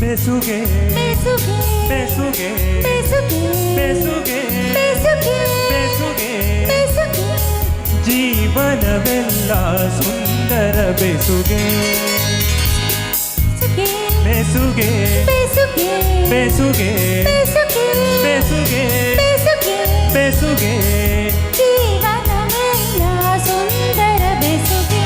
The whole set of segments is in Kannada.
ಬೆಸುಗೆ ಬೆಸುಗೆ ಬೆಸುಗೆ ಬೆಸುಗೆ ಬೆಸುಗೆ ಬೆಸುಗೆ ಬೆಸುಗೆ ಬೆಸುಗೆ ಜೀವನವೆಲ್ಲ ಸುಂದರ ಬೆಸುಗೆ ಬೆಸುಗೆ ಬೆಸುಗೆ ಬೆಸುಗೆ ಬೆಸುಗೆ ಬೆಸುಗೆ ಬೆಸುಗೆ ಬೆಸುಗೆ ಜೀವನವೆಲ್ಲ ಸುಂದರ ಬೆಸುಗೆ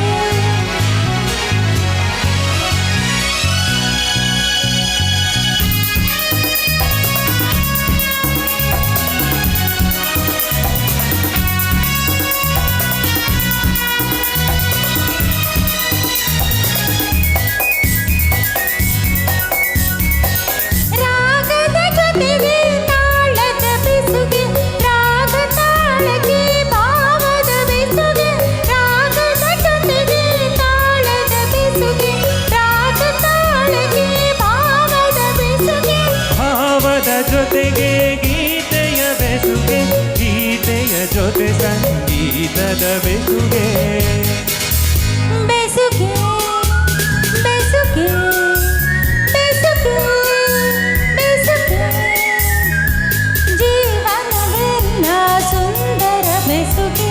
ರಾಗದ ಜೊತೆಗೆ ತಾಳದ ಬೆಸುಗೆ ರಾಗ ತಾಳಕ್ಕೆ ಭಾವದ ಬೆಸುಗೆ ರಾಗದ ಜೊತೆಗೆ ತಾಳದ ಬೆಸುಗೆ ರಾಗ ತಾಳಕ್ಕೆ ಭಾವದ ಬೆಸುಗೆ ಭಾವದ ಜೊತೆಗೆ ಗೀತೆಯ ಬೆಸುಗೆ ಗೀತೆಯ ಜೊತೆ ಸಂಗೀತದ ಬೆಸುಗೆ ಬೆಸುಗೆ ಬೆಸುಗೆ ಬೆಸುಗೆ ಬೆಸುಗೆ ಜೀವನವೆಲ್ಲ ಸುಂದರ ಬೆಸುಗೆ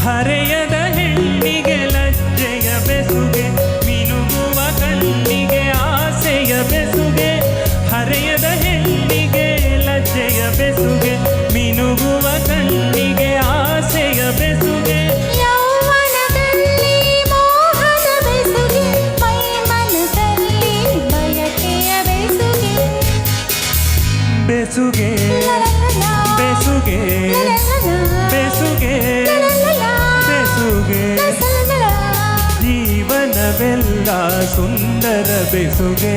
ಹರೆಯದ ಹೆಣ್ಣಿಗೆ ಲಜ್ಜೆಯ ಬೆಸುಗೆ ಮಿನುಗುವ ಕಣ್ಣಿಗೆ ಆಸೆಯ ಬೆಸುಗೆ ಹರೆಯದ ಹೆಣ್ಣಿಗೆ ಲಜ್ಜೆಯ ಬೆಸುಗೆ ಮಿನುಗುವ ಕಣ್ಣಿಗೆ ಆಸೆಯ ಬೆಸುಗೆ ಯೌವನದಲ್ಲಿ ಮೋಹದ ಬೆಸುಗೆ ಮೈ ಮನದಲ್ಲಿ ಬಯಕೆಯ ಬೆಸುಗೆ ಬೆಸುಗೆ ಲಲಲಲ, ಬೆಸುಗೆ ಲಲಲಲ, ಬೆಸುಗೆ ಲಲಲಲ, ಬೆಸುಗೆ ಲಲಲಲ. ಜೀವನವೆಲ್ಲ ಸುಂದರ ಬೆಸುಗೆ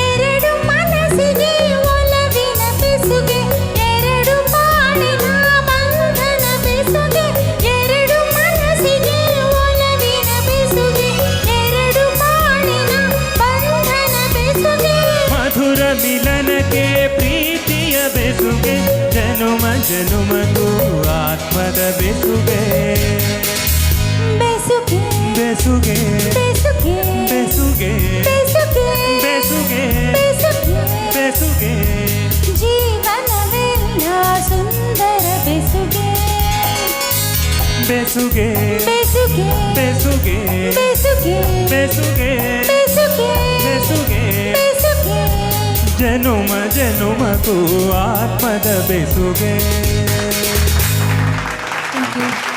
ಎರಡು ಮನಸ್ಸಿಗೆ ಒಲವಿನ ಬೆಸುಗೆ ಎರಡು ಬಾಳಿನ ಬಂಧನ ಬೆಸುಗೆ ಎರಡು ಮನಸ್ಸಿಗೆ ಒಲವಿನ ಬೆಸುಗೆ ಎರಡು ಬಾಳಿನ ಬಂಧನ ಬೆಸುಗೆ ಮಧುರ ಮಿಲನಕ್ಕೆ ಪ್ರೀತಿಯ ಬೆಸುಗೆ ಜನುಮ ಜನುಮಗೂ ಆತ್ಮದ ಬೆಸುಗೆ ಬೆಸುಗೆ ಬೆಸುಗೆ ಬೆಸುಗೆ ಬೆಸುಗೆ ಬೆಸುಗೆ ಬೆಸುಗೆ ಬೆಸುಗೆ ಬೆಸುಗೆ ಜೀವನವೆಲ್ಲ ಸುಂದರ ಬೆಸುಗೆ ಬೆಸುಗೆ ಬೆಸುಗೆ ಬೆಸುಗೆ ಬೆಸುಗೆ ಬೆಸುಗೆ ಬೆಸುಗೆ ಬೆಸುಗೆ ಬೆಸುಗೆ ಜನುಮ ಜನುಮಗೂ ಆತ್ಮದ ಬೆಸುಗೆ Thank you.